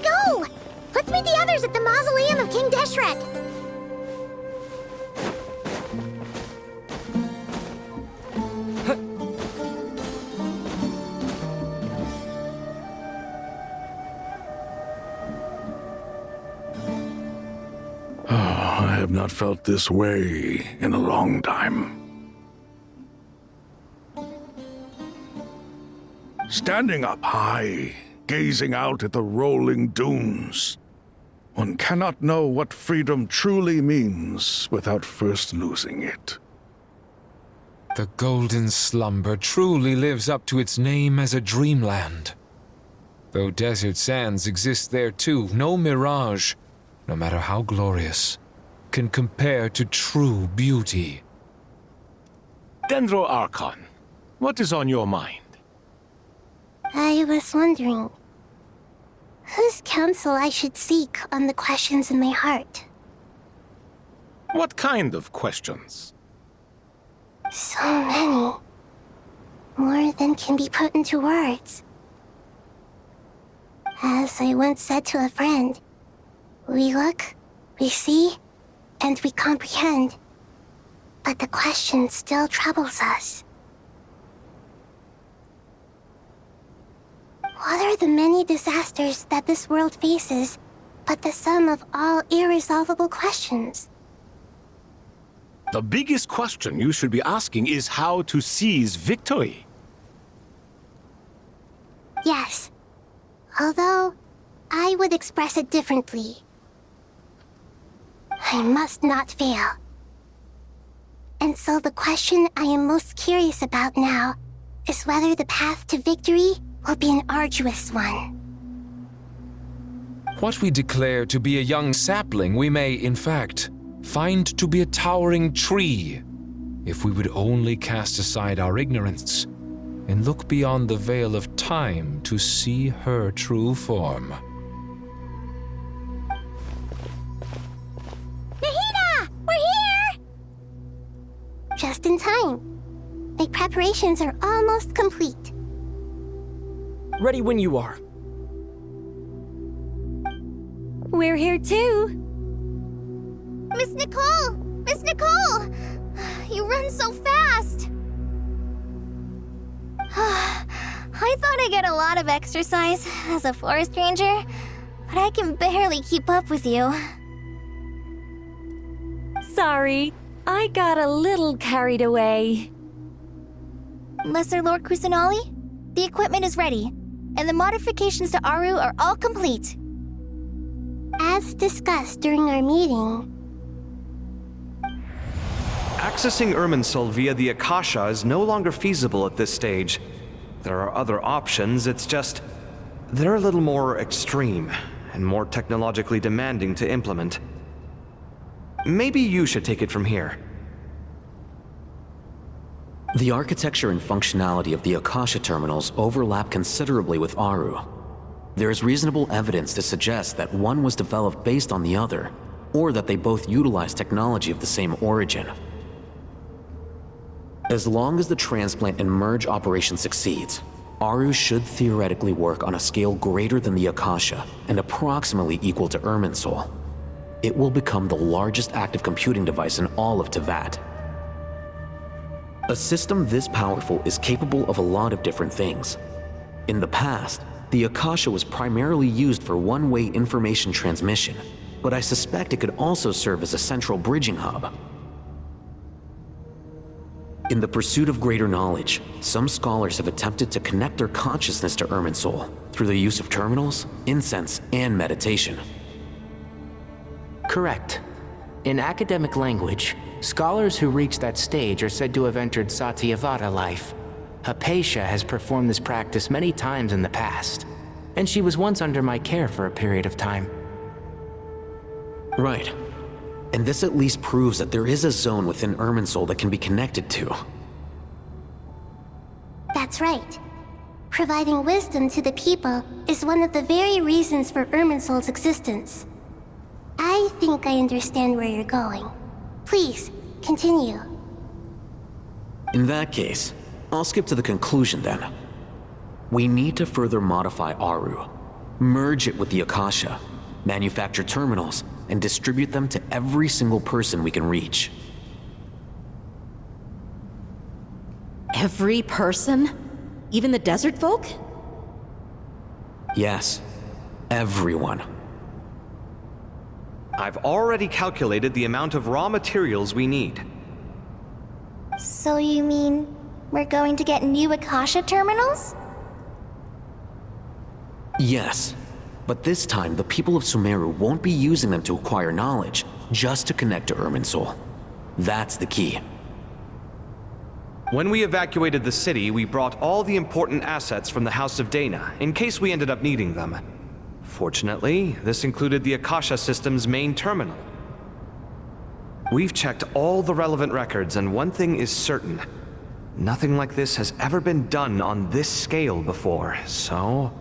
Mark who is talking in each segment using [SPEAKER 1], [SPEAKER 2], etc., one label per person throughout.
[SPEAKER 1] to go! Let's meet the others at the mausoleum of King Deshret.
[SPEAKER 2] I have not felt this way in a long time. Standing up high, gazing out at the rolling dunes, one cannot know what freedom truly means without first losing it.
[SPEAKER 3] The golden slumber truly lives up to its name as a dreamland. Though desert sands exist there too, no mirage, no matter how glorious, can compare to true beauty.
[SPEAKER 4] Dendro Archon, what is on your mind?
[SPEAKER 1] I was wondering whose counsel I should seek on the questions in my heart.
[SPEAKER 4] What kind of questions?
[SPEAKER 1] So many. More than can be put into words. As I once said to a friend, we look, we see, and we comprehend. But the question still troubles us. What are the many disasters that this world faces, but the sum of all irresolvable questions?
[SPEAKER 4] The biggest question you should be asking is how to seize victory.
[SPEAKER 1] Yes. Although, I would express it differently. I must not fail. And so the question I am most curious about now is whether the path to victory will be an arduous one.
[SPEAKER 3] What we declare to be a young sapling, we may, in fact, find to be a towering tree, if we would only cast aside our ignorance and look beyond the veil of time to see her true form.
[SPEAKER 1] Nahida! We're here! Just in time. My preparations are almost complete.
[SPEAKER 5] Ready when you are.
[SPEAKER 6] We're here too.
[SPEAKER 1] Miss Nicole! Miss Nicole! You run so fast! I thought I'd get a lot of exercise as a forest ranger, but I can barely keep up with you.
[SPEAKER 6] Sorry, I got a little carried away.
[SPEAKER 1] Lesser Lord Kusanali, the equipment is ready, and the modifications to Aru are all complete. As discussed during our meeting,
[SPEAKER 7] accessing Irminsul via the Akasha is no longer feasible at this stage. There are other options, it's just they're a little more extreme and more technologically demanding to implement. Maybe you should take it from here.
[SPEAKER 8] The architecture and functionality of the Akasha terminals overlap considerably with Aru. There is reasonable evidence to suggest that one was developed based on the other, or that they both utilize technology of the same origin. As long as the transplant and merge operation succeeds, Aru should theoretically work on a scale greater than the Akasha and approximately equal to Irminsul. It will become the largest active computing device in all of Teyvat. A system this powerful is capable of a lot of different things. In the past, the Akasha was primarily used for one-way information transmission, but I suspect it could also serve as a central bridging hub. In the pursuit of greater knowledge, some scholars have attempted to connect their consciousness to Irminsul through the use of terminals, incense, and meditation.
[SPEAKER 9] Correct. In academic language, scholars who reach that stage are said to have entered Satyavada life. Hypatia has performed this practice many times in the past, and she was once under my care for a period of time.
[SPEAKER 8] Right. And this at least proves that there is a zone within Irminsul that can be connected to.
[SPEAKER 1] that's right. Providing wisdom to the people is one of the very reasons for Irminsul's existence. I think I understand where you're going. Please, continue.
[SPEAKER 8] In that case, I'll skip to the conclusion then. We need to further modify Aru. merge it with the Akasha, manufacture terminals, and distribute them to every single person we can reach.
[SPEAKER 6] Every person? Even the desert folk?
[SPEAKER 8] Yes, everyone.
[SPEAKER 7] I've already calculated the amount of raw materials we need.
[SPEAKER 1] So you mean we're going to get new Akasha terminals?
[SPEAKER 8] Yes, but this time the people of Sumeru won't be using them to acquire knowledge, just to connect to Irminsul. That's the key.
[SPEAKER 7] When we evacuated the city, we brought all the important assets from the House of Dana, in case we ended up needing them. Fortunately, this included the Akasha system's main terminal. We've checked all the relevant records, and one thing is certain. Nothing like this has ever been done on this scale before, so...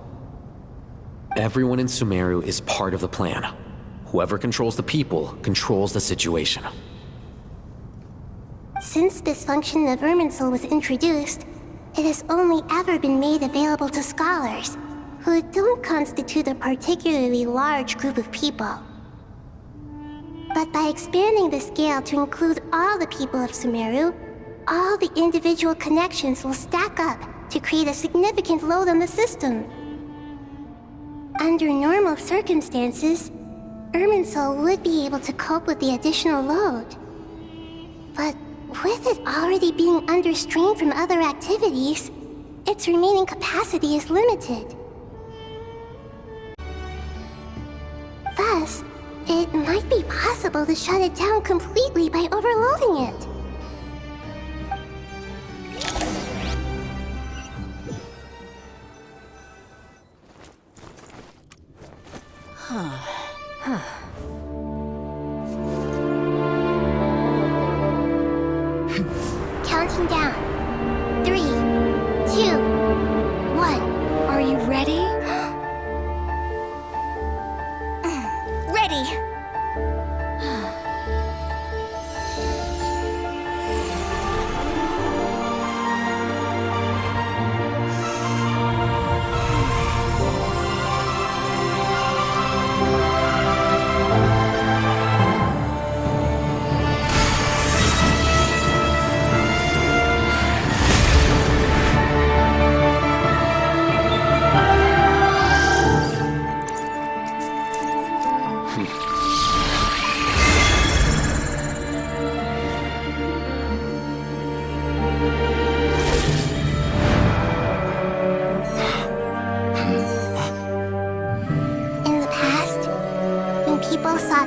[SPEAKER 8] Everyone in Sumeru is part of the plan. Whoever controls the people controls the situation.
[SPEAKER 1] Since this function of Irminsul was introduced, it has only ever been made available to scholars, who don't constitute a particularly large group of people. But by expanding the scale to include all the people of Sumeru, all the individual connections will stack up to create a significant load on the system. Under normal circumstances, Irminsul would be able to cope with the additional load. But with it already being under strain from other activities, its remaining capacity is limited. Thus, it might be possible to shut it down completely by overloading it. Counting down. 3, 2, 1.
[SPEAKER 6] Are you ready?
[SPEAKER 1] Ready!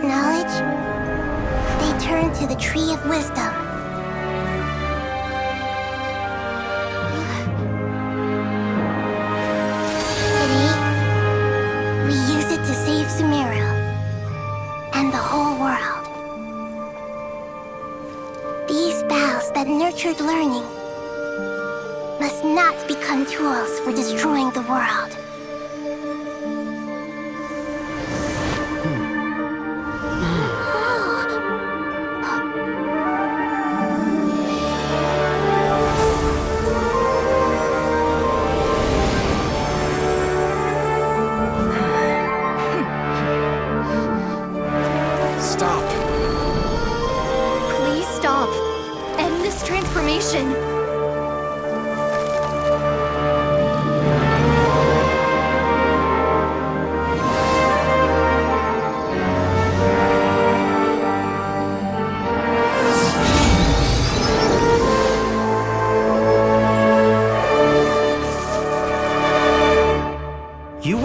[SPEAKER 1] Knowledge, they turn to the Tree of Wisdom. Today, we use it to save Sumeru and the whole world. These boughs that nurtured learning must not become tools for destroying the world.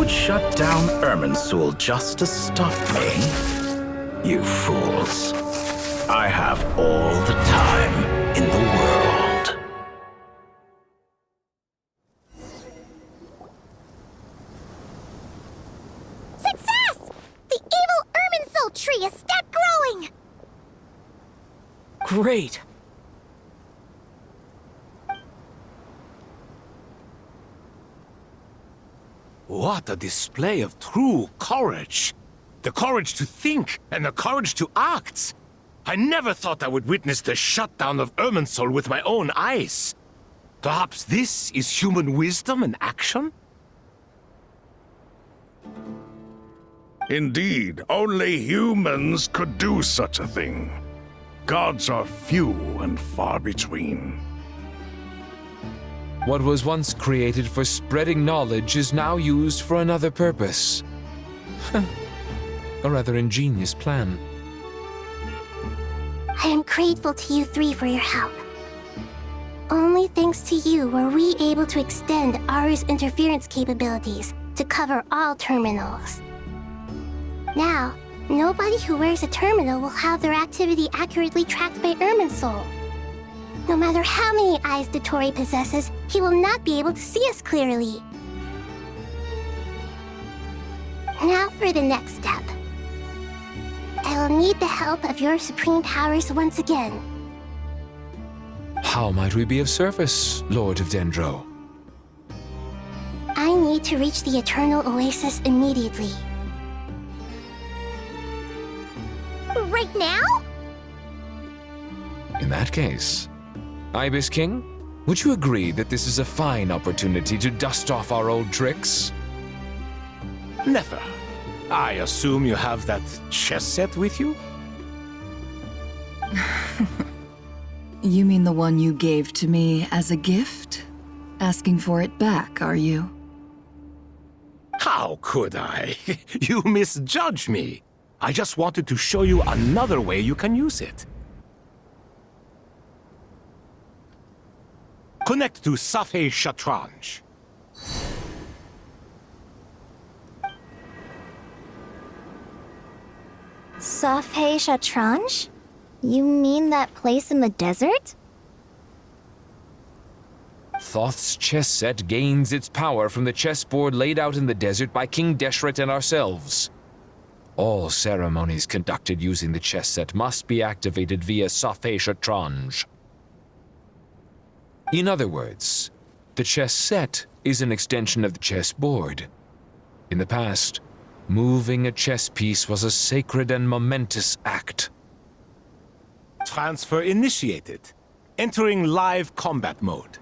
[SPEAKER 10] Shut down Irminsul just to stop me? You fools. I have all the time in the world.
[SPEAKER 1] Success! The evil Irminsul tree is stepped growing!
[SPEAKER 5] Great!
[SPEAKER 4] What a display of true courage! The courage to think and the courage to act! I never thought I would witness the shutdown of Irminsul with my own eyes. Perhaps this is human wisdom in action?
[SPEAKER 2] Indeed, only humans could do such a thing. Gods are few and far between.
[SPEAKER 3] What was once created for spreading knowledge is now used for another purpose. A rather ingenious plan.
[SPEAKER 1] I am grateful to you three for your help. Only thanks to you were we able to extend Aru's interference capabilities to cover all terminals. Now, nobody who wears a terminal will have their activity accurately tracked by Irminsul. No matter how many eyes Dottore possesses, he will not be able to see us clearly. Now for the next step. I will need the help of your supreme powers once again.
[SPEAKER 3] How might we be of service, Lord of Dendro?
[SPEAKER 1] I need to reach the Eternal Oasis immediately. Right now?
[SPEAKER 3] In that case, Ibis King, would you agree that this is a fine opportunity to dust off our old tricks?
[SPEAKER 4] Never. I assume you have that chess set with you?
[SPEAKER 11] You mean the one you gave to me as a gift? Asking for it back, are you?
[SPEAKER 4] How could I? You misjudge me. I just wanted to show you another way you can use it. Connect to Safei Shatranj.
[SPEAKER 12] Safei Shatranj? You mean that place in the desert?
[SPEAKER 3] Thoth's chess set gains its power from the chessboard laid out in the desert by King Deshret and ourselves. All ceremonies conducted using the chess set must be activated via Safei Shatranj. In other words, the chess set is an extension of the chessboard. In the past, moving a chess piece was a sacred and momentous act.
[SPEAKER 4] Transfer initiated. Entering live combat mode.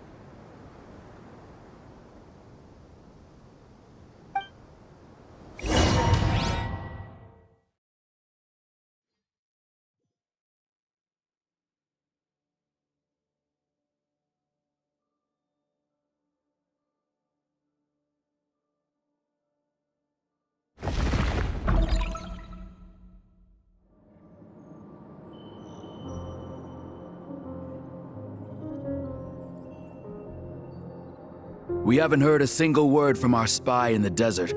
[SPEAKER 13] We haven't heard a single word from our spy in the desert.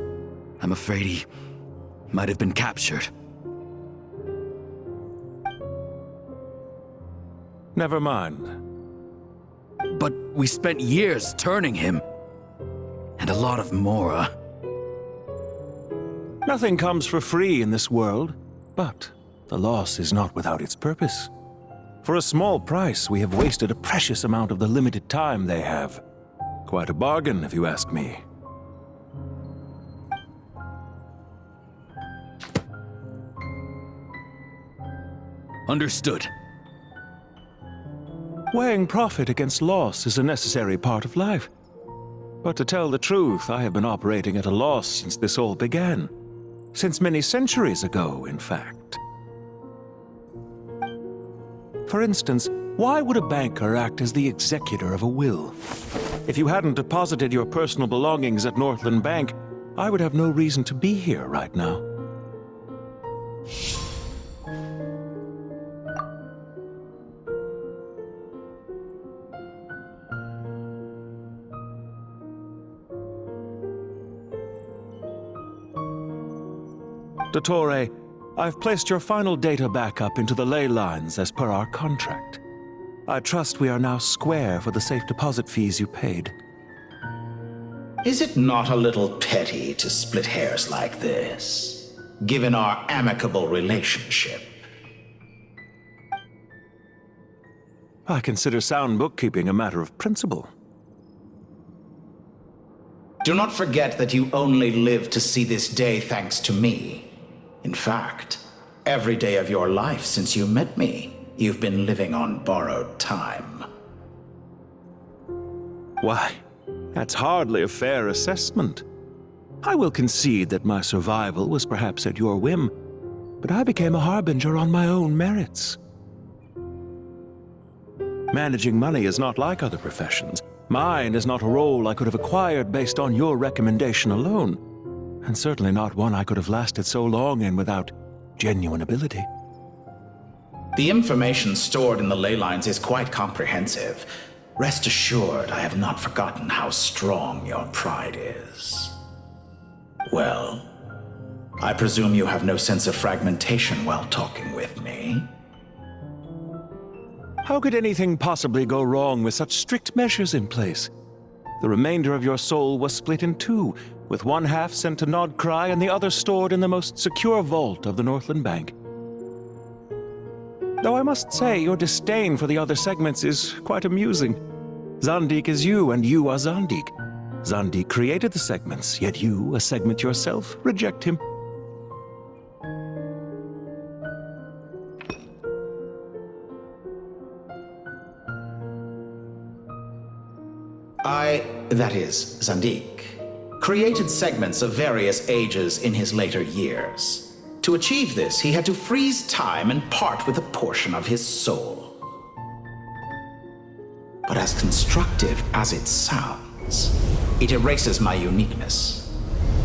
[SPEAKER 13] I'm afraid he might have been captured.
[SPEAKER 4] Never mind.
[SPEAKER 13] But we spent years turning him. And a lot of Mora.
[SPEAKER 14] Nothing comes for free in this world, but the loss is not without its purpose. For a small price, we have wasted a precious amount of the limited time they have. Quite a bargain, if you ask me.
[SPEAKER 13] Understood.
[SPEAKER 14] Weighing profit against loss is a necessary part of life. But to tell the truth, I have been operating at a loss since this all began. Since many centuries ago, in fact. For instance, why would a banker act as the executor of a will? If you hadn't deposited your personal belongings at Northland Bank, I would have no reason to be here right now. Dottore, I've placed your final data backup into the ley lines as per our contract. I trust we are now square for the safe deposit fees you paid.
[SPEAKER 10] Is it not a little petty to split hairs like this, given our amicable relationship?
[SPEAKER 14] I consider sound bookkeeping a matter of principle.
[SPEAKER 10] Do not forget that you only live to see this day thanks to me. In fact, every day of your life since you met me, you've been living on borrowed time.
[SPEAKER 14] Why, that's hardly a fair assessment. I will concede that my survival was perhaps at your whim, but I became a harbinger on my own merits. Managing money is not like other professions. Mine is not a role I could have acquired based on your recommendation alone, and certainly not one I could have lasted so long in without genuine ability.
[SPEAKER 10] The information stored in the ley lines is quite comprehensive. Rest assured, I have not forgotten how strong your pride is. Well, I presume you have no sense of fragmentation while talking with me.
[SPEAKER 14] How could anything possibly go wrong with such strict measures in place? The remainder of your soul was split in two, with one half sent to Nodcry and the other stored in the most secure vault of the Northland Bank. Though I must say, your disdain for the other segments is quite amusing. Zandik is you, and you are Zandik. Zandik created the segments, yet you, a segment yourself, reject him.
[SPEAKER 10] That is, Zandik, created segments of various ages in his later years. To achieve this, he had to freeze time and part with a portion of his soul. But as constructive as it sounds, it erases my uniqueness.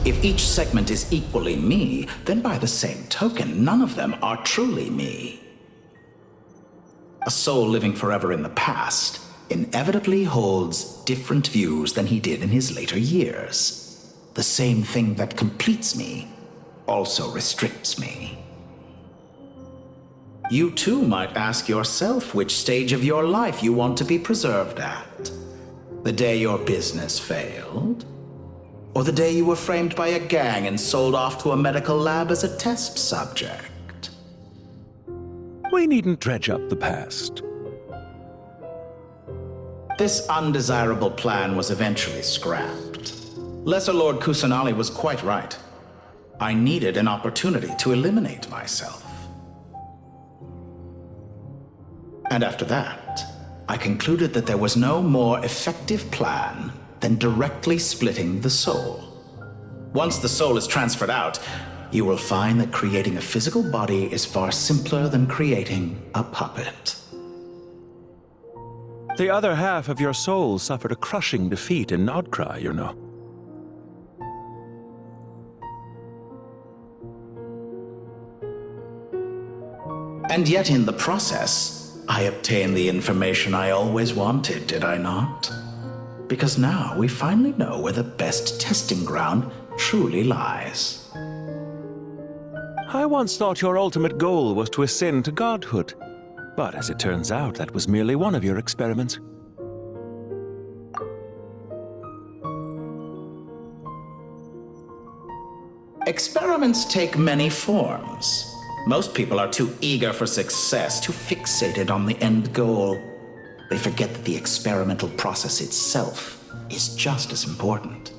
[SPEAKER 10] If each segment is equally me, then by the same token, none of them are truly me. A soul living forever in the past inevitably holds different views than he did in his later years. The same thing that completes me also restricts me. You too might ask yourself which stage of your life you want to be preserved at. The day your business failed? Or the day you were framed by a gang and sold off to a medical lab as a test subject?
[SPEAKER 14] We needn't dredge up the past.
[SPEAKER 10] This undesirable plan was eventually scrapped. Lesser Lord Kusanali was quite right. I needed an opportunity to eliminate myself. And after that, I concluded that there was no more effective plan than directly splitting the soul. Once the soul is transferred out, you will find that creating a physical body is far simpler than creating a puppet.
[SPEAKER 14] The other half of your soul suffered a crushing defeat in Nodcry, you know.
[SPEAKER 10] And yet in the process, I obtained the information I always wanted, did I not? Because now we finally know where the best testing ground truly lies.
[SPEAKER 14] I once thought your ultimate goal was to ascend to godhood. But as it turns out, that was merely one of your experiments.
[SPEAKER 10] Experiments take many forms. Most people are too eager for success, too fixated on the end goal. They forget that the experimental process itself is just as important.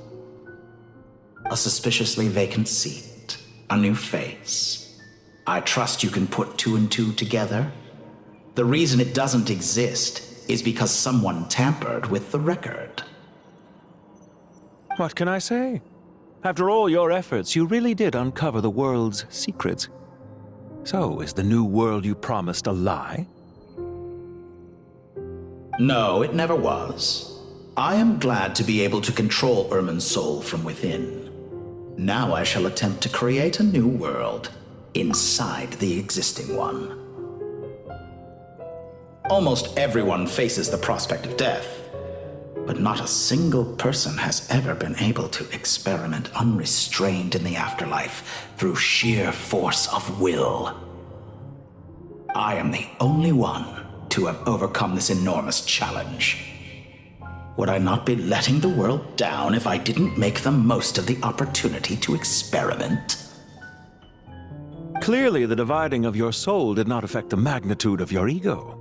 [SPEAKER 10] A suspiciously vacant seat, a new face. I trust you can put two and two together. The reason it doesn't exist is because someone tampered with the record.
[SPEAKER 14] What can I say? After all your efforts, you really did uncover the world's secrets. So, is the new world you promised a lie?
[SPEAKER 10] No, it never was. I am glad to be able to control Irmin's soul from within. Now I shall attempt to create a new world inside the existing one. Almost everyone faces the prospect of death, but not a single person has ever been able to experiment unrestrained in the afterlife through sheer force of will. I am the only one to have overcome this enormous challenge. Would I not be letting the world down if I didn't make the most of the opportunity to experiment?
[SPEAKER 14] Clearly, the dividing of your soul did not affect the magnitude of your ego.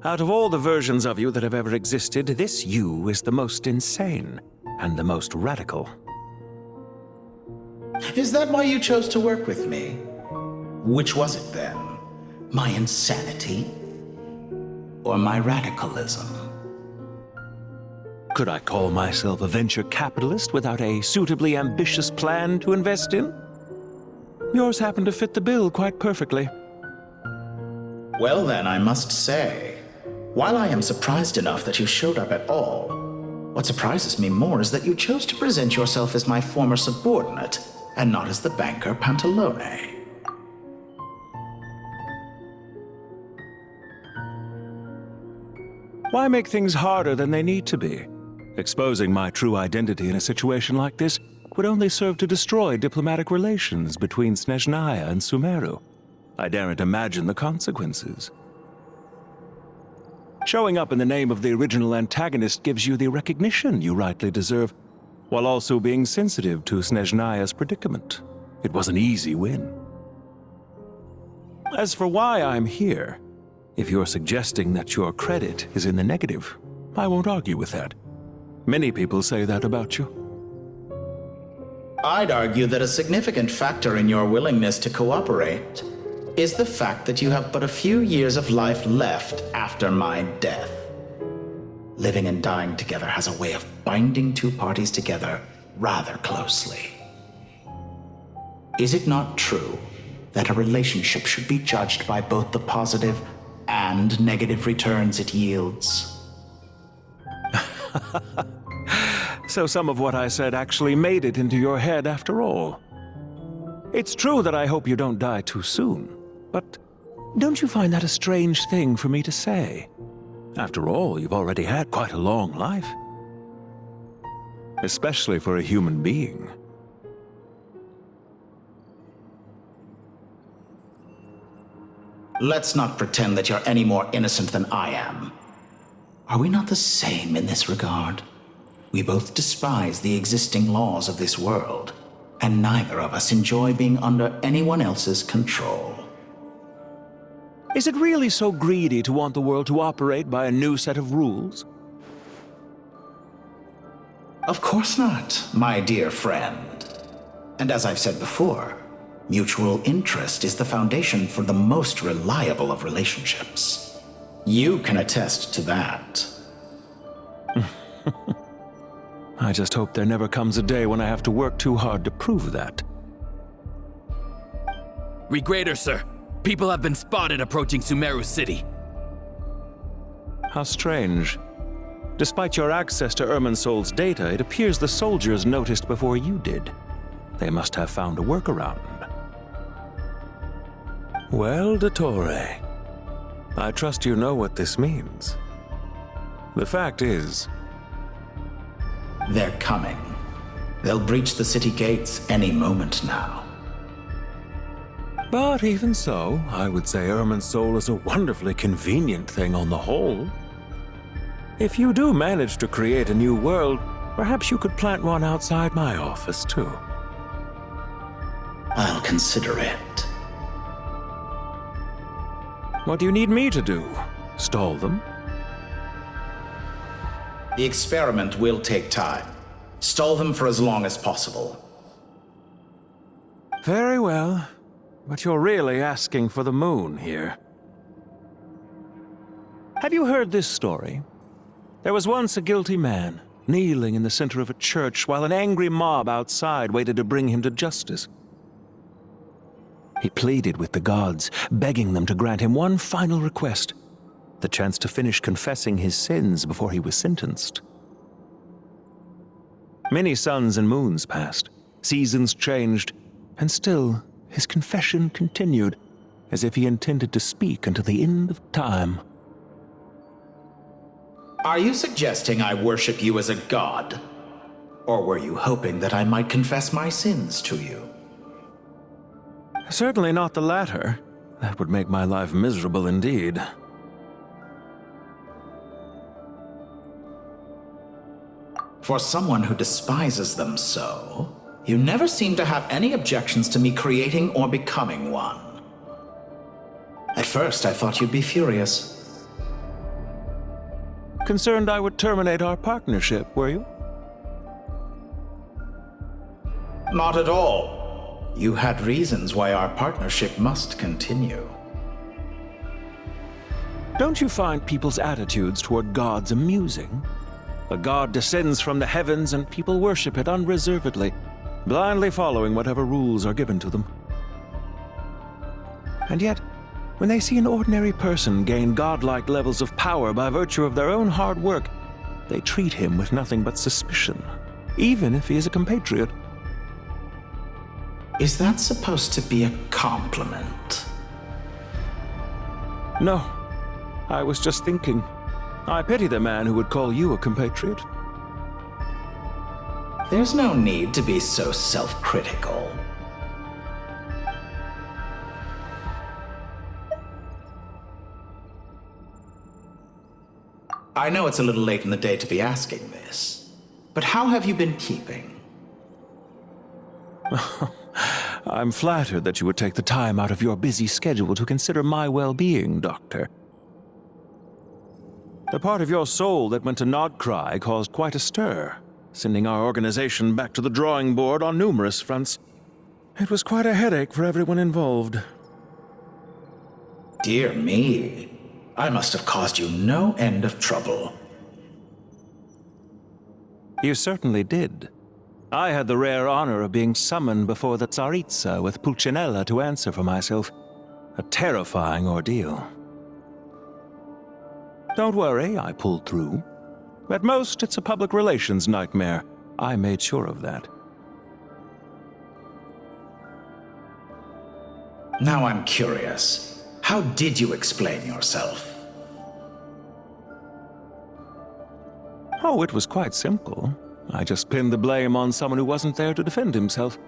[SPEAKER 14] Out of all the versions of you that have ever existed, this you is the most insane and the most radical.
[SPEAKER 10] Is that why you chose to work with me? Which was it then? My insanity? Or my radicalism?
[SPEAKER 14] Could I call myself a venture capitalist without a suitably ambitious plan to invest in? Yours happen to fit the bill quite perfectly.
[SPEAKER 10] Well then, I must say, while I am surprised enough that you showed up at all, what surprises me more is that you chose to present yourself as my former subordinate, and not as the banker Pantalone.
[SPEAKER 14] Why make things harder than they need to be? Exposing my true identity in a situation like this would only serve to destroy diplomatic relations between Snezhnaya and Sumeru. I daren't imagine the consequences. Showing up in the name of the original antagonist gives you the recognition you rightly deserve, while also being sensitive to Snezhnaya's predicament. It was an easy win. As for why I'm here, if you're suggesting that your credit is in the negative, I won't argue with that. Many people say that about you.
[SPEAKER 10] I'd argue that a significant factor in your willingness to cooperate is the fact that you have but a few years of life left after my death. Living and dying together has a way of binding two parties together rather closely. Is it not true that a relationship should be judged by both the positive and negative returns it yields?
[SPEAKER 14] So some of what I said actually made it into your head after all. It's true that I hope you don't die too soon, but don't you find that a strange thing for me to say? After all, you've already had quite a long life. Especially for a human being.
[SPEAKER 10] Let's not pretend that you're any more innocent than I am. Are we not the same in this regard? We both despise the existing laws of this world, and neither of us enjoy being under anyone else's control.
[SPEAKER 14] Is it really so greedy to want the world to operate by a new set of rules?
[SPEAKER 10] Of course not, my dear friend. And as I've said before, mutual interest is the foundation for the most reliable of relationships. You can attest to that.
[SPEAKER 14] I just hope there never comes a day when I have to work too hard to prove that.
[SPEAKER 13] Regrator, sir. People have been spotted approaching Sumeru City.
[SPEAKER 14] How strange. Despite your access to Irminsol's data, it appears the soldiers noticed before you did. They must have found a workaround. Well, Dottore, I trust you know what this means. The fact is...
[SPEAKER 10] They're coming. They'll breach the city gates any moment now.
[SPEAKER 14] But even so, I would say Irminsol is a wonderfully convenient thing on the whole. If you do manage to create a new world, perhaps you could plant one outside my office, too.
[SPEAKER 10] I'll consider it.
[SPEAKER 14] What do you need me to do? Stall them?
[SPEAKER 10] The experiment will take time. Stall them for as long as possible.
[SPEAKER 14] Very well. But you're really asking for the moon here. Have you heard this story? There was once a guilty man, kneeling in the center of a church while an angry mob outside waited to bring him to justice. He pleaded with the gods, begging them to grant him one final request, the chance to finish confessing his sins before he was sentenced. Many suns and moons passed, seasons changed, and still his confession continued, as if he intended to speak until the end of time.
[SPEAKER 10] Are you suggesting I worship you as a god? Or were you hoping that I might confess my sins to you?
[SPEAKER 14] Certainly not the latter. That would make my life miserable indeed.
[SPEAKER 10] For someone who despises them so, you never seem to have any objections to me creating or becoming one. At first, I thought you'd be furious.
[SPEAKER 14] Concerned I would terminate our partnership, were you?
[SPEAKER 10] Not at all. You had reasons why our partnership must continue.
[SPEAKER 14] Don't you find people's attitudes toward gods amusing? A god descends from the heavens and people worship it unreservedly, blindly following whatever rules are given to them. And yet, when they see an ordinary person gain godlike levels of power by virtue of their own hard work, they treat him with nothing but suspicion, even if he is a compatriot.
[SPEAKER 10] Is that supposed to be a compliment?
[SPEAKER 14] No, I was just thinking. I pity the man who would call you a compatriot.
[SPEAKER 10] There's no need to be so self-critical. I know it's a little late in the day to be asking this, but how have you been keeping?
[SPEAKER 14] I'm flattered that you would take the time out of your busy schedule to consider my well-being, Doctor. The part of your soul that went to Nodcry caused quite a stir, sending our organization back to the drawing board on numerous fronts. It was quite a headache for everyone involved.
[SPEAKER 10] Dear me, I must have caused you no end of trouble.
[SPEAKER 14] You certainly did. I had the rare honor of being summoned before the Tsaritsa with Pulcinella to answer for myself. A terrifying ordeal. Don't worry, I pulled through. At most, it's a public relations nightmare. I made sure of that.
[SPEAKER 10] Now I'm curious. How did you explain yourself?
[SPEAKER 14] Oh, it was quite simple. I just pinned the blame on someone who wasn't there to defend himself.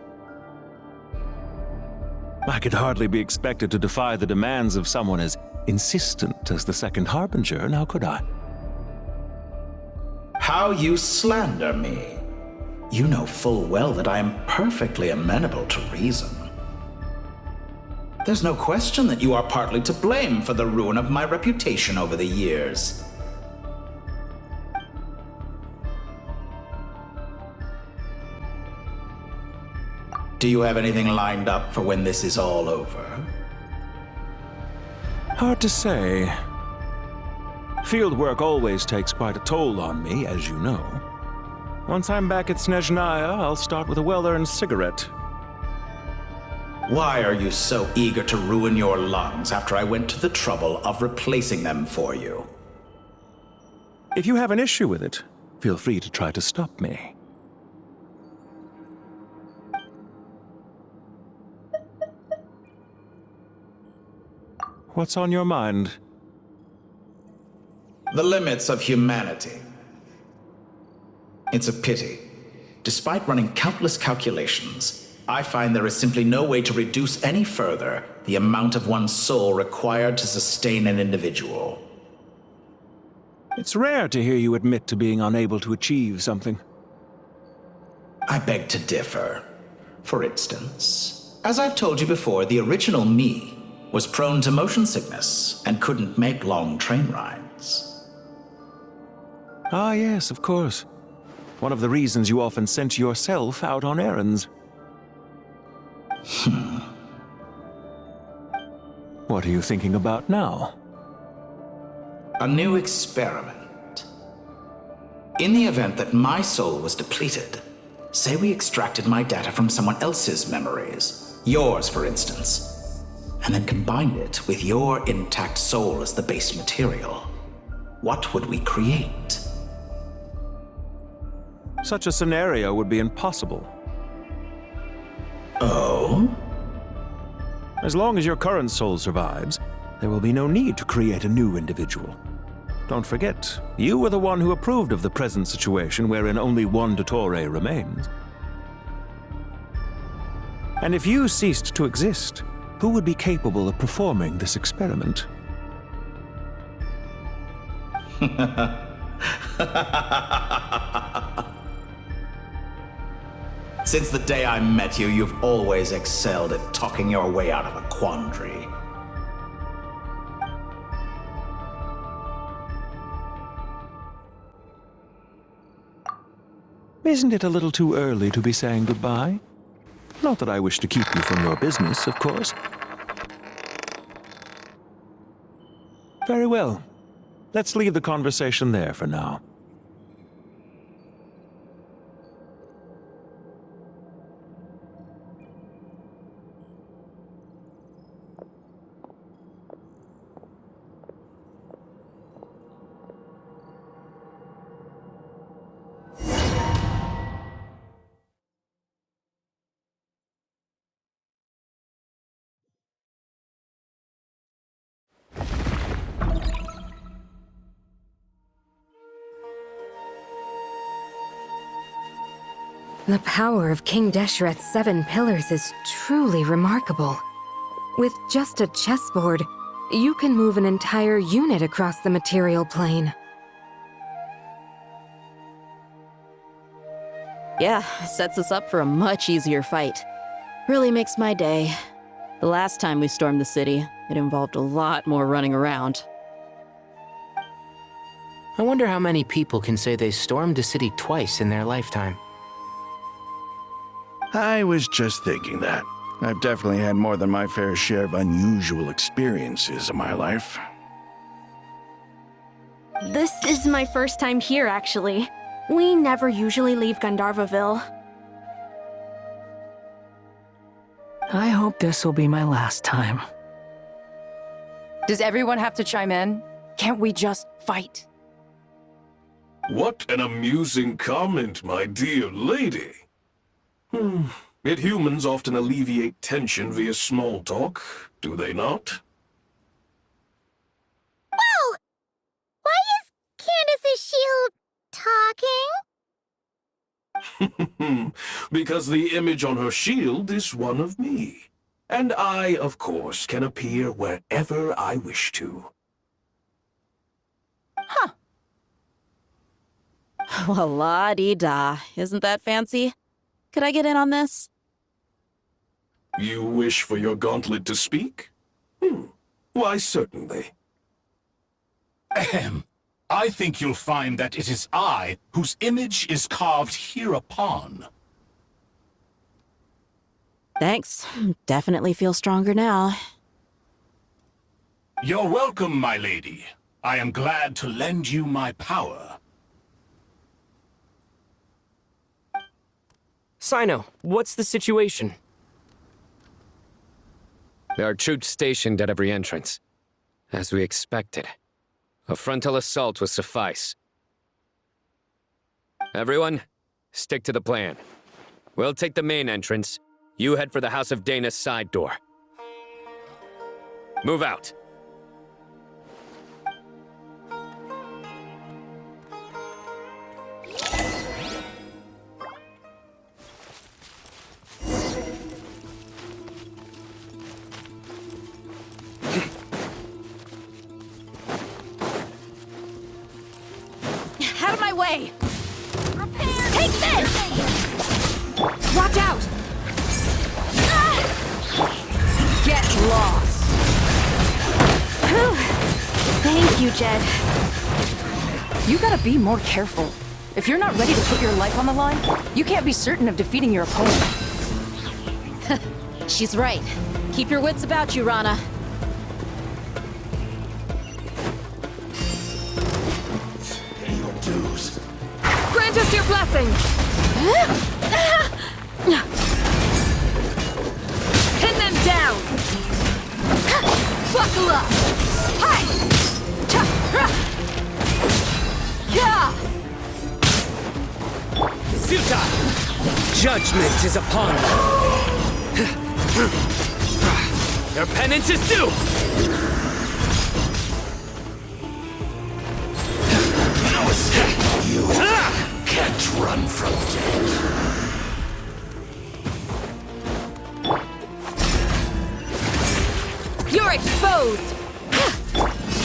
[SPEAKER 14] I could hardly be expected to defy the demands of someone as insistent as the Second Harbinger, now could I?
[SPEAKER 10] How you slander me. You know full well that I am perfectly amenable to reason. There's no question that you are partly to blame for the ruin of my reputation over the years. Do you have anything lined up for when this is all over?
[SPEAKER 14] Hard to say. Field work always takes quite a toll on me, as you know. Once I'm back at Snezhnaya, I'll start with a well-earned cigarette.
[SPEAKER 10] Why are you so eager to ruin your lungs after I went to the trouble of replacing them for you?
[SPEAKER 14] If you have an issue with it, feel free to try to stop me. What's on your mind?
[SPEAKER 10] The limits of humanity. It's a pity. Despite running countless calculations, I find there is simply no way to reduce any further the amount of one's soul required to sustain an individual.
[SPEAKER 14] It's rare to hear you admit to being unable to achieve something.
[SPEAKER 10] I beg to differ. For instance, as I've told you before, the original me was prone to motion sickness and couldn't make long train rides.
[SPEAKER 14] Ah, yes, of course. One of the reasons you often sent yourself out on errands. What are you thinking about now?
[SPEAKER 10] A new experiment. In the event that my soul was depleted, say we extracted my data from someone else's memories, yours for instance, and then combined it with your intact soul as the base material, what would we create?
[SPEAKER 14] Such a scenario would be impossible.
[SPEAKER 10] Oh?
[SPEAKER 14] As long as your current soul survives, there will be no need to create a new individual. Don't forget, you were the one who approved of the present situation wherein only one Dottore remains. And if you ceased to exist, who would be capable of performing this experiment?
[SPEAKER 10] Since the day I met you, you've always excelled at talking your way out of a quandary.
[SPEAKER 14] Isn't it a little too early to be saying goodbye? Not that I wish to keep you from your business, of course. Very well. Let's leave the conversation there for now.
[SPEAKER 6] The power of King Deshret's 7 pillars is truly remarkable. With just a chessboard, you can move an entire unit across the material plane.
[SPEAKER 15] Yeah, sets us up for a much easier fight. Really makes my day. The last time we stormed the city, it involved a lot more running around.
[SPEAKER 9] I wonder how many people can say they stormed a city twice in their lifetime.
[SPEAKER 2] I was just thinking that. I've definitely had more than my fair share of unusual experiences in my life.
[SPEAKER 16] This is my first time here, actually. We never usually leave Gandharvaville.
[SPEAKER 5] I hope this will be my last time.
[SPEAKER 17] Does everyone have to chime in? Can't we just fight?
[SPEAKER 18] What an amusing comment, my dear lady. Yet humans often alleviate tension via small talk, do they not?
[SPEAKER 12] Whoa! Why is Candace's shield talking?
[SPEAKER 18] Because the image on her shield is one of me. And I, of course, can appear wherever I wish to.
[SPEAKER 15] Huh. Well, la-dee-da. Isn't that fancy? Could I get in on this?
[SPEAKER 18] You wish for your gauntlet to speak? Why, certainly.
[SPEAKER 4] Ahem. I think you'll find that it is I whose image is carved hereupon.
[SPEAKER 15] Thanks. Definitely feel stronger now.
[SPEAKER 4] You're welcome, my lady. I am glad to lend you my power.
[SPEAKER 5] Sino, what's the situation?
[SPEAKER 19] There are troops stationed at every entrance. As we expected. A frontal assault will suffice. Everyone, stick to the plan. We'll take the main entrance. You head for the House of Dana's side door. Move out.
[SPEAKER 16] Out of my way! Take this! Watch out!
[SPEAKER 17] Get lost!
[SPEAKER 16] Whew. Thank you, Jed.
[SPEAKER 17] You gotta be more careful. If you're not ready to put your life on the line, you can't be certain of defeating your opponent.
[SPEAKER 15] She's right. Keep your wits about you, Rana.
[SPEAKER 6] Grant us your blessing! Pin them down! Buckle up! Hi!
[SPEAKER 19] Suta! Judgment is upon you! Your penance is due!
[SPEAKER 4] No escape! You can't run from death.
[SPEAKER 6] You're exposed!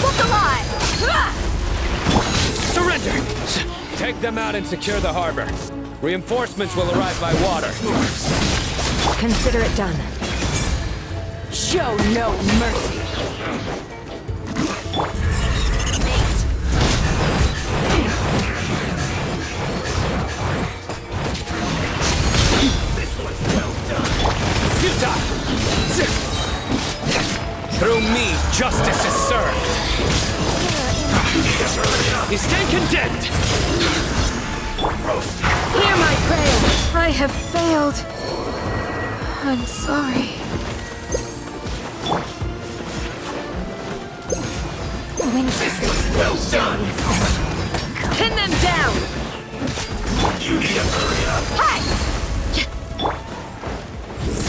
[SPEAKER 6] Look alive!
[SPEAKER 19] Surrender! Take them out and secure the harbor. Reinforcements will arrive by water.
[SPEAKER 6] Consider it done.
[SPEAKER 17] Show no mercy.
[SPEAKER 19] Utah! Through me, justice is served. You stand condemned.
[SPEAKER 6] Hear my prayer. I have failed. I'm sorry.
[SPEAKER 4] Well done.
[SPEAKER 6] Pin them down.
[SPEAKER 4] You need to hurry up.
[SPEAKER 6] Hi!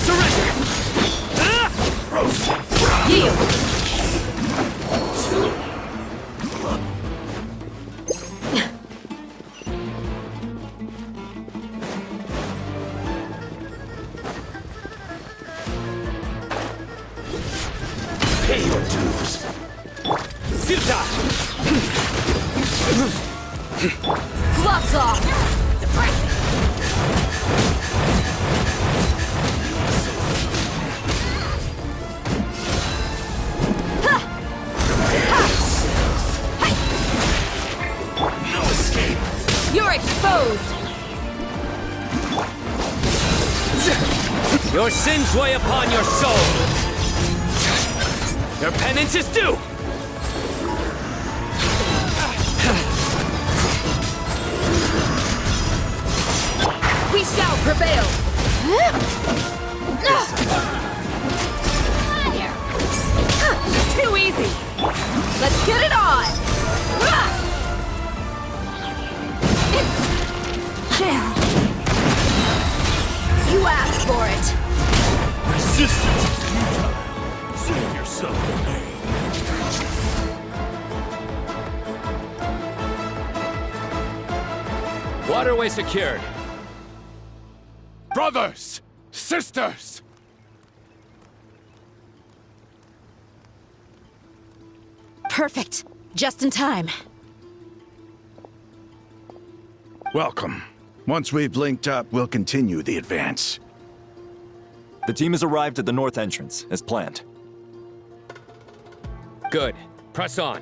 [SPEAKER 19] Surrender!
[SPEAKER 6] Yield!
[SPEAKER 20] Pay your dues.
[SPEAKER 21] Futa!
[SPEAKER 17] Gloves off!
[SPEAKER 20] No escape.
[SPEAKER 17] You're exposed!
[SPEAKER 21] Your sins weigh upon your soul. Your penance is due.
[SPEAKER 17] We shall prevail! Too easy! Let's get it on! You asked for it!
[SPEAKER 20] Resistance is futile. Save yourself the pain.
[SPEAKER 21] Waterway secured.
[SPEAKER 4] Brothers! Sisters!
[SPEAKER 15] Perfect. Just in time.
[SPEAKER 2] Welcome. Once we've linked up, we'll continue the advance.
[SPEAKER 22] The team has arrived at the north entrance, as planned.
[SPEAKER 19] Good. Press on.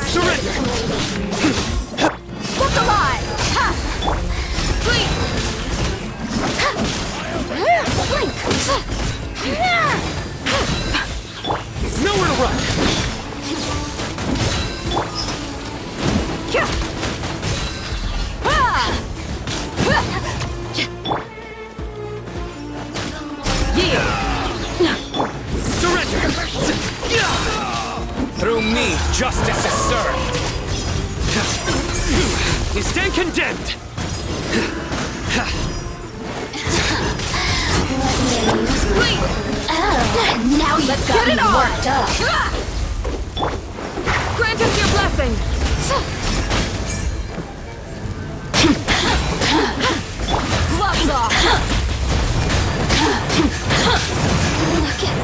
[SPEAKER 17] Surrender! Look alive! Ha! Flee! Blink!
[SPEAKER 21] Nowhere to run! Surrender! Through me, justice is served. You stand condemned.
[SPEAKER 17] Wait! Now you've got me worked up. Grant us your blessing. Gloves off. Look at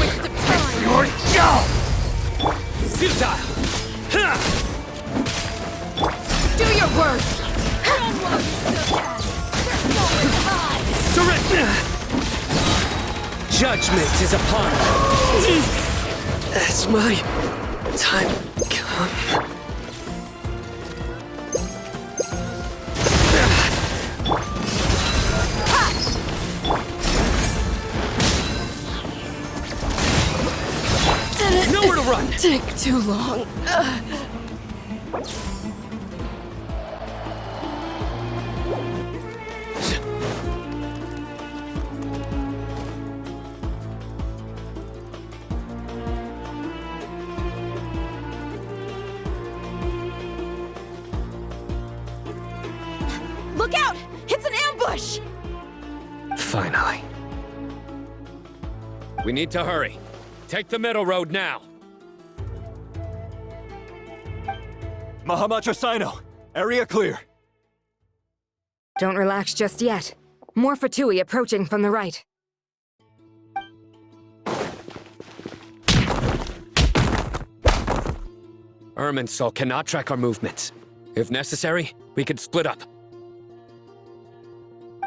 [SPEAKER 17] waste of time.
[SPEAKER 20] Your job.
[SPEAKER 21] Futile!
[SPEAKER 17] Do your worst!
[SPEAKER 21] Surrender! Judgment is upon me. As my time comes. Nowhere to run!
[SPEAKER 17] Take too long. Look out! It's an ambush!
[SPEAKER 21] Finally.
[SPEAKER 19] We need to hurry. Take the middle road now.
[SPEAKER 22] Mahamacho Sino, area clear.
[SPEAKER 6] Don't relax just yet. More Fatui approaching from the right.
[SPEAKER 19] Irminsul cannot track our movements. If necessary, we could split up.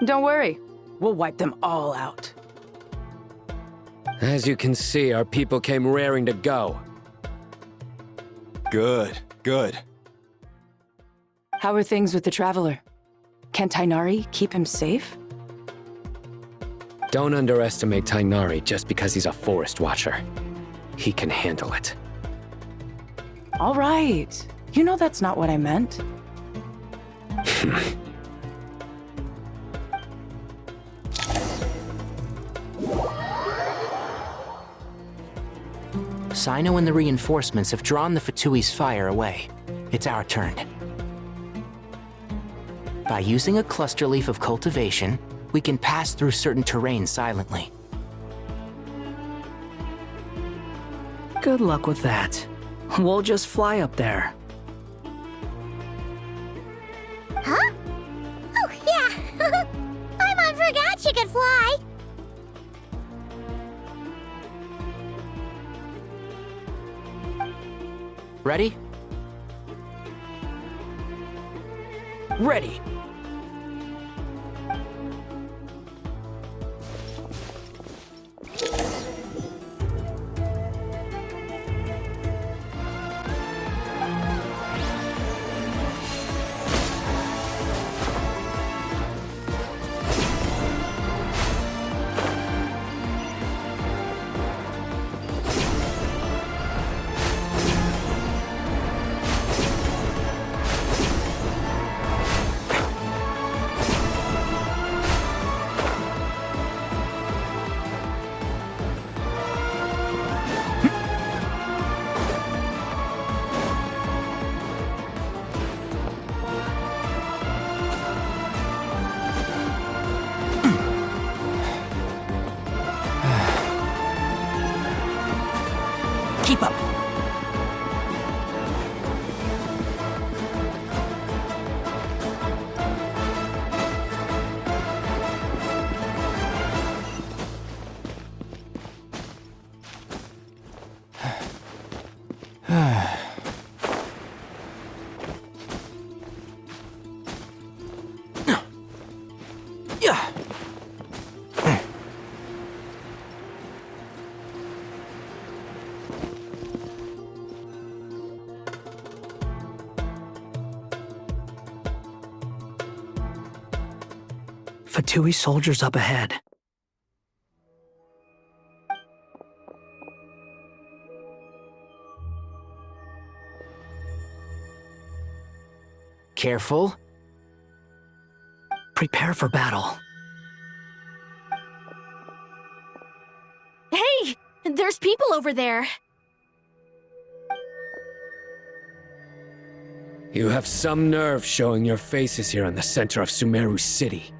[SPEAKER 17] Don't worry. We'll wipe them all out.
[SPEAKER 19] As you can see, our people came raring to go.
[SPEAKER 22] Good, good.
[SPEAKER 17] How are things with the Traveler? Can Tainari keep him safe?
[SPEAKER 19] Don't underestimate Tainari just because he's a forest watcher. He can handle it.
[SPEAKER 17] All right. You know that's not what I meant.
[SPEAKER 9] Sino and the reinforcements have drawn the Fatui's fire away. It's our turn. By using a cluster leaf of cultivation, we can pass through certain terrain silently.
[SPEAKER 5] Good luck with that. We'll just fly up there.
[SPEAKER 12] Huh? Oh, yeah! I forgot you could fly!
[SPEAKER 9] Ready?
[SPEAKER 5] Ready. Keep up. Fatui soldiers up ahead.
[SPEAKER 9] Careful.
[SPEAKER 5] Prepare for battle.
[SPEAKER 16] Hey! There's people over there!
[SPEAKER 21] You have some nerve showing your faces here in the center of Sumeru City.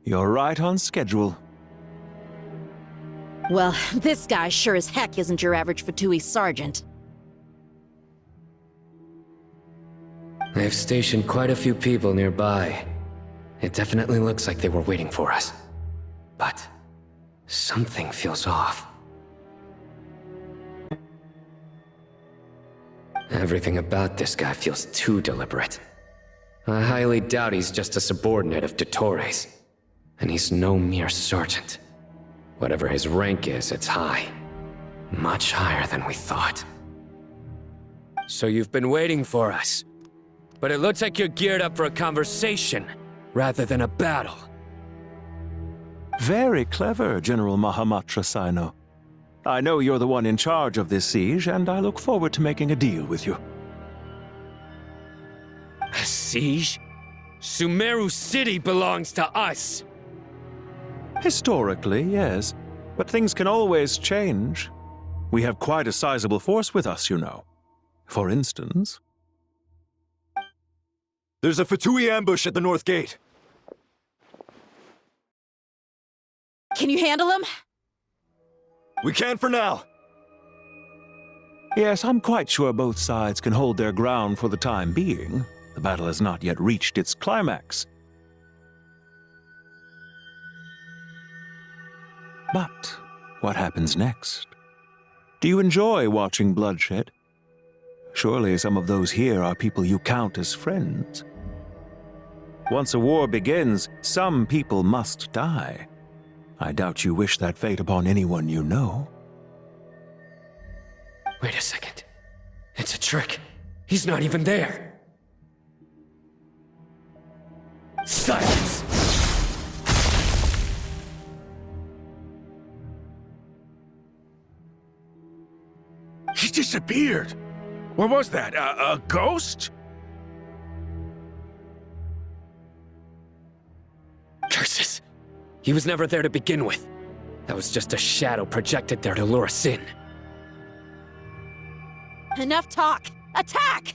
[SPEAKER 14] You're right on schedule.
[SPEAKER 15] Well, this guy sure as heck isn't your average Fatui sergeant.
[SPEAKER 21] They've stationed quite a few people nearby. It definitely looks like they were waiting for us. But something feels off. Everything about this guy feels too deliberate. I highly doubt he's just a subordinate of Dottore's. And he's no mere sergeant. Whatever his rank is, it's high. Much higher than we thought. So you've been waiting for us. But it looks like you're geared up for a conversation, rather than a battle.
[SPEAKER 14] Very clever, General Mahamatra Sino. I know you're the one in charge of this siege, and I look forward to making a deal with you.
[SPEAKER 21] A siege? Sumeru City belongs to us!
[SPEAKER 14] Historically, yes. But things can always change. We have quite a sizable force with us, you know. For instance...
[SPEAKER 22] There's a Fatui ambush at the north gate.
[SPEAKER 15] Can you handle him?
[SPEAKER 22] We can for now.
[SPEAKER 14] Yes, I'm quite sure both sides can hold their ground for the time being. The battle has not yet reached its climax. But what happens next? Do you enjoy watching bloodshed? Surely some of those here are people you count as friends. Once a war begins, some people must die. I doubt you wish that fate upon anyone you know.
[SPEAKER 21] Wait a second. It's a trick. He's not even there. Silence!
[SPEAKER 2] He disappeared. What was that? A ghost?
[SPEAKER 19] He was never there to begin with. That was just a shadow projected there to lure us in.
[SPEAKER 17] Enough talk! Attack!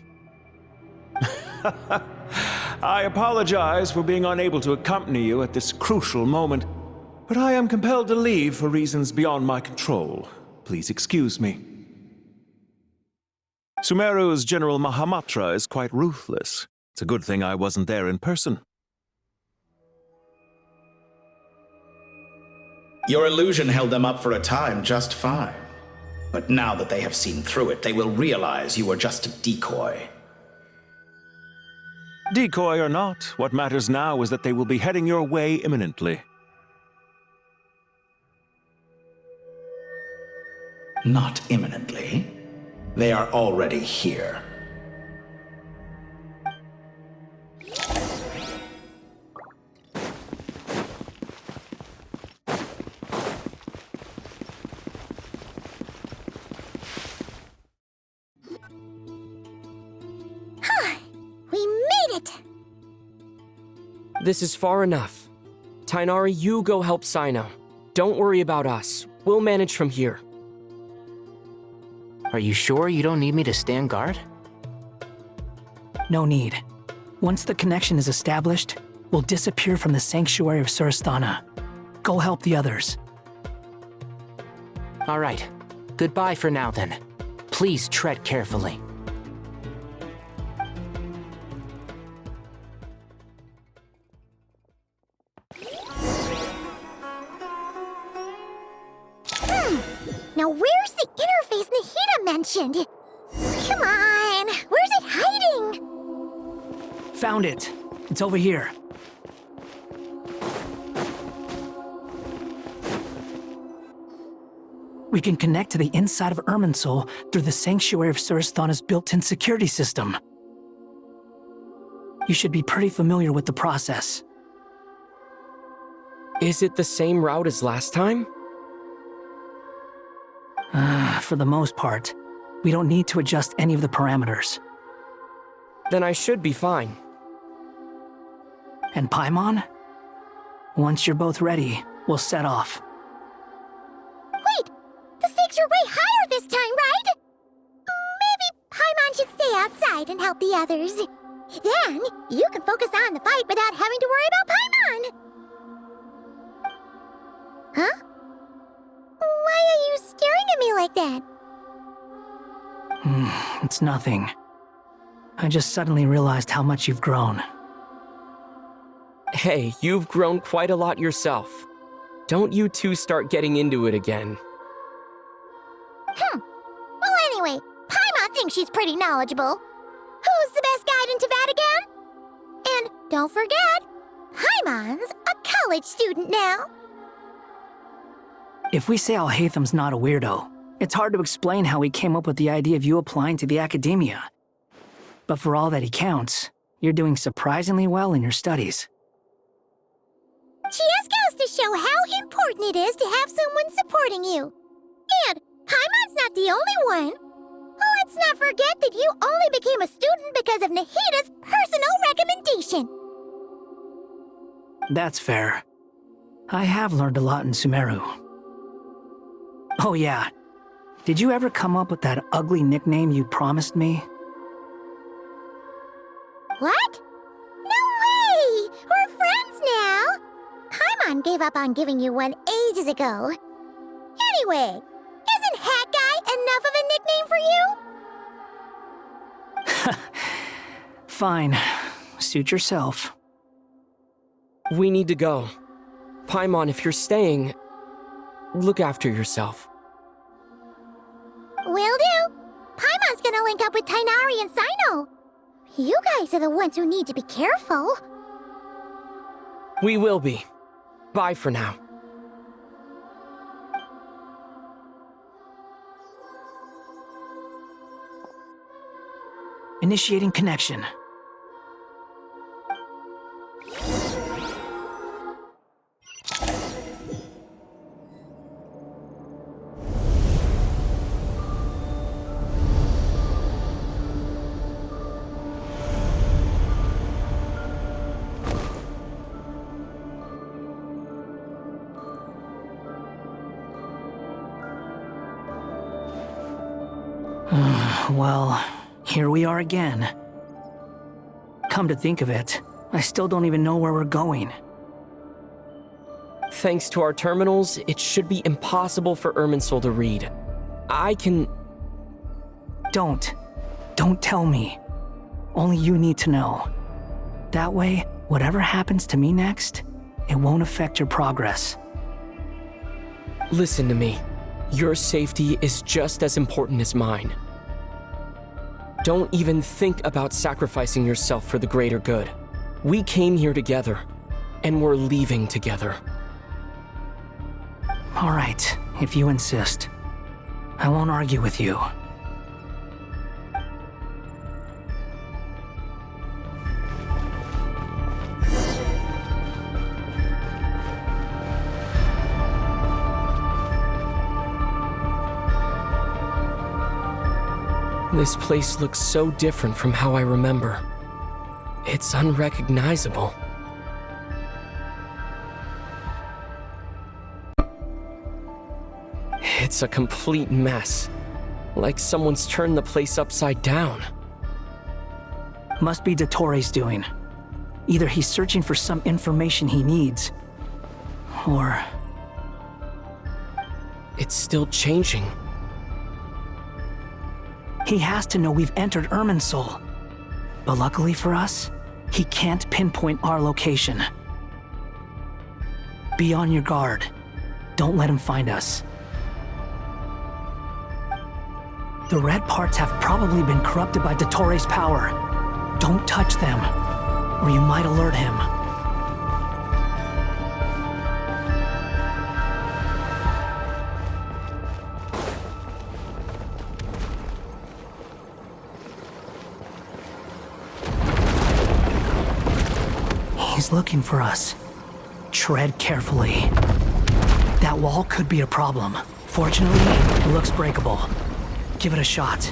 [SPEAKER 14] I apologize for being unable to accompany you at this crucial moment, but I am compelled to leave for reasons beyond my control. Please excuse me. Sumeru's General Mahamatra is quite ruthless. It's a good thing I wasn't there in person.
[SPEAKER 10] Your illusion held them up for a time just fine. But now that they have seen through it, they will realize you were just a decoy.
[SPEAKER 14] Decoy or not, what matters now is that they will be heading your way imminently.
[SPEAKER 10] Not imminently. They are already here.
[SPEAKER 1] We made it!
[SPEAKER 7] This is far enough. Tainari, you go help Sino. Don't worry about us. We'll manage from here.
[SPEAKER 9] Are you sure you don't need me to stand guard?
[SPEAKER 5] No need. Once the connection is established, we'll disappear from the Sanctuary of Surasthana. Go help the others.
[SPEAKER 9] All right. Goodbye for now, then. Please tread carefully.
[SPEAKER 1] Now where's the interface Nahida mentioned? Come on, where's it hiding?
[SPEAKER 5] Found it. It's over here. We can connect to the inside of Irminsul through the Sanctuary of Surasthana's built-in security system. You should be pretty familiar with the process.
[SPEAKER 7] Is it the same route as last time?
[SPEAKER 5] For the most part, we don't need to adjust any of the parameters.
[SPEAKER 7] Then I should be fine.
[SPEAKER 5] And Paimon? Once you're both ready, we'll set off.
[SPEAKER 1] Wait! The stakes are way higher this time, right? Maybe Paimon should stay outside and help the others. Then, you can focus on the fight without having to worry about Paimon. Huh? Why are you staring at me like that?
[SPEAKER 5] It's nothing. I just suddenly realized how much you've grown.
[SPEAKER 7] Hey, you've grown quite a lot yourself. Don't you two start getting into it again.
[SPEAKER 1] Well, anyway, Paimon thinks she's pretty knowledgeable. Who's the best guide in Vatican? And don't forget, Paimon's a college student now.
[SPEAKER 5] If we say Alhatham's not a weirdo, it's hard to explain how he came up with the idea of you applying to the academia. But for all that he counts, you're doing surprisingly well in your studies.
[SPEAKER 1] Just goes to show how important it is to have someone supporting you. And Paimon's not the only one. Let's not forget that you only became a student because of Nahida's personal recommendation.
[SPEAKER 5] That's fair. I have learned a lot in Sumeru. Oh yeah. Did you ever come up with that ugly nickname you promised me?
[SPEAKER 1] What? No way! We're friends now! Paimon gave up on giving you one ages ago. Anyway, isn't Hat Guy enough of a nickname for you?
[SPEAKER 5] Fine. Suit yourself.
[SPEAKER 7] We need to go. Paimon, if you're staying, look after yourself.
[SPEAKER 1] Will do. Paimon's gonna link up with Tainari and Sino. You guys are the ones who need to be careful.
[SPEAKER 7] We will be. Bye for now.
[SPEAKER 5] Initiating connection. Well, here we are again. Come to think of it, I still don't even know where we're going.
[SPEAKER 7] Thanks to our terminals, it should be impossible for Irminsul to read. I can...
[SPEAKER 5] Don't tell me. Only you need to know. That way, whatever happens to me next, it won't affect your progress.
[SPEAKER 7] Listen to me. Your safety is just as important as mine. Don't even think about sacrificing yourself for the greater good. We came here together, and we're leaving together.
[SPEAKER 5] All right, if you insist. I won't argue with you.
[SPEAKER 7] This place looks so different from how I remember. It's unrecognizable. It's a complete mess. Like someone's turned the place upside down.
[SPEAKER 5] Must be Dottore's doing. Either he's searching for some information he needs, or...
[SPEAKER 7] It's still changing.
[SPEAKER 5] He has to know we've entered Irminsul. But luckily for us, he can't pinpoint our location. Be on your guard. Don't let him find us. The red parts have probably been corrupted by Dottore's power. Don't touch them, or you might alert him. He's looking for us. Tread carefully. That wall could be a problem. Fortunately, it looks breakable. Give it a shot.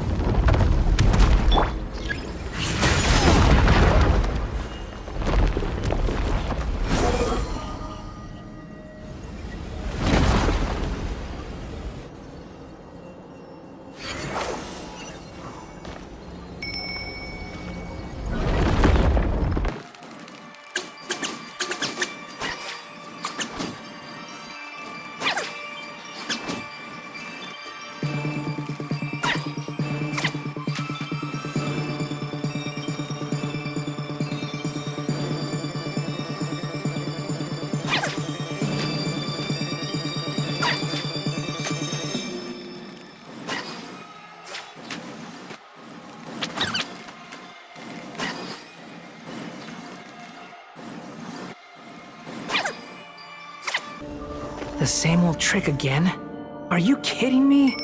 [SPEAKER 5] The same old trick again? Are you kidding me?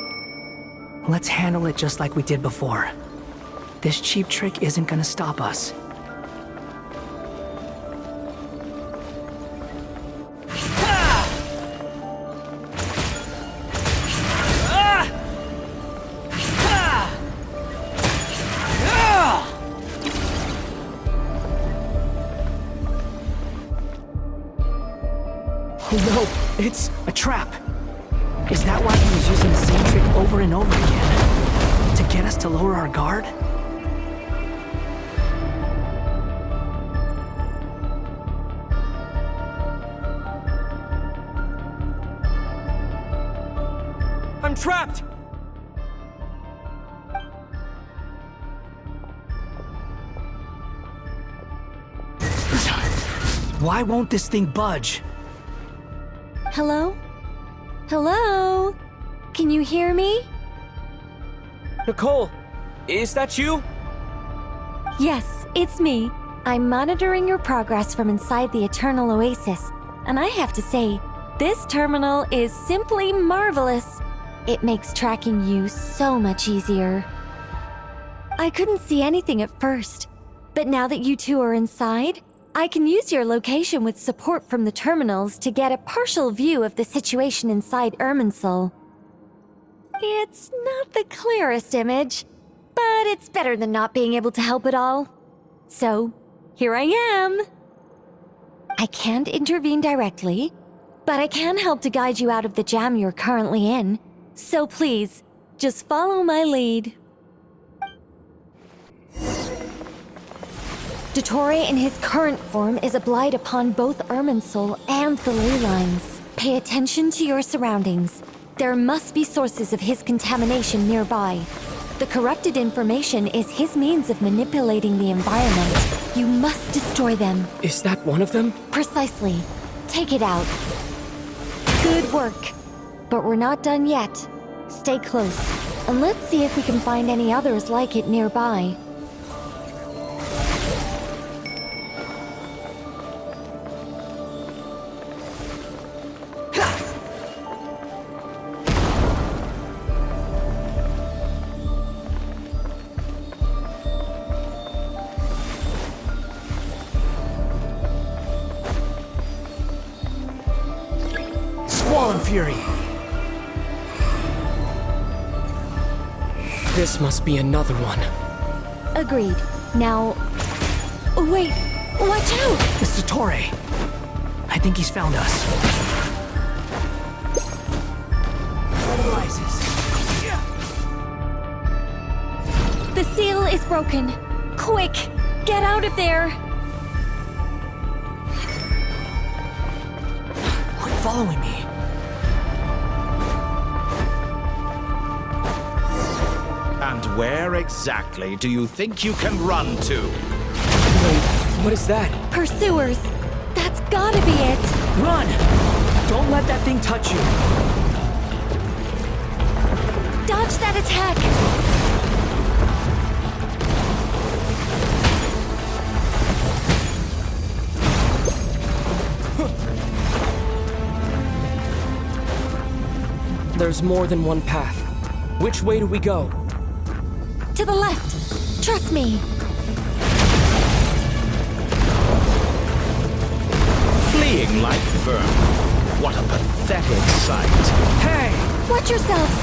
[SPEAKER 5] Let's handle it just like we did before. This cheap trick isn't gonna stop us. No, it's a trap. Is that why he was using the same trick over and over again? To get us to lower our guard?
[SPEAKER 7] I'm trapped!
[SPEAKER 5] Why won't this thing budge?
[SPEAKER 8] Hello? Hello? Can you hear me?
[SPEAKER 7] Nicole, is that you?
[SPEAKER 8] Yes, it's me. I'm monitoring your progress from inside the Eternal Oasis, and I have to say, this terminal is simply marvelous. It makes tracking you so much easier. I couldn't see anything at first, but now that you two are inside, I can use your location with support from the terminals to get a partial view of the situation inside Irminsul. It's not the clearest image, but it's better than not being able to help at all. So, here I am. I can't intervene directly, but I can help to guide you out of the jam you're currently in. So please, just follow my lead. Dottore in his current form is a blight upon both Irminsul and the ley lines. Pay attention to your surroundings. There must be sources of his contamination nearby. The corrupted information is his means of manipulating the environment. You must destroy them.
[SPEAKER 7] Is that one of them?
[SPEAKER 8] Precisely. Take it out. Good work. But we're not done yet. Stay close, and let's see if we can find any others like it nearby.
[SPEAKER 7] Squall Fury! This must be another one.
[SPEAKER 8] Agreed. Now... Wait! Watch out!
[SPEAKER 5] It's Dottore. I think he's found us. Rises.
[SPEAKER 8] The seal is broken. Quick! Get out of there!
[SPEAKER 5] Quit following me.
[SPEAKER 10] And where exactly do you think you can run to?
[SPEAKER 7] Wait, what is that?
[SPEAKER 8] Pursuers! That's gotta be it!
[SPEAKER 5] Run! Don't let that thing touch you.
[SPEAKER 8] Dodge that attack!
[SPEAKER 7] There's more than one path. Which way do we go?
[SPEAKER 8] To the left! Trust me!
[SPEAKER 10] Fleeing like vermin. What a pathetic sight.
[SPEAKER 7] Hey!
[SPEAKER 8] Watch yourselves!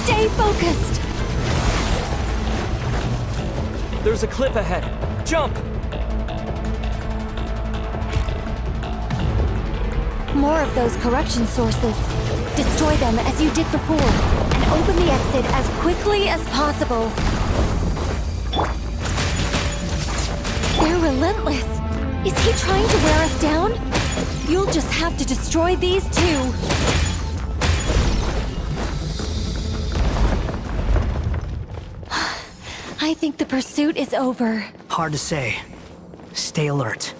[SPEAKER 8] Stay focused!
[SPEAKER 7] There's a cliff ahead. Jump!
[SPEAKER 8] More of those corruption sources. Destroy them as you did before, and open the exit as quickly as possible. They're relentless. Is he trying to wear us down? You'll just have to destroy these too. I think the pursuit is over.
[SPEAKER 5] Hard to say. Stay alert.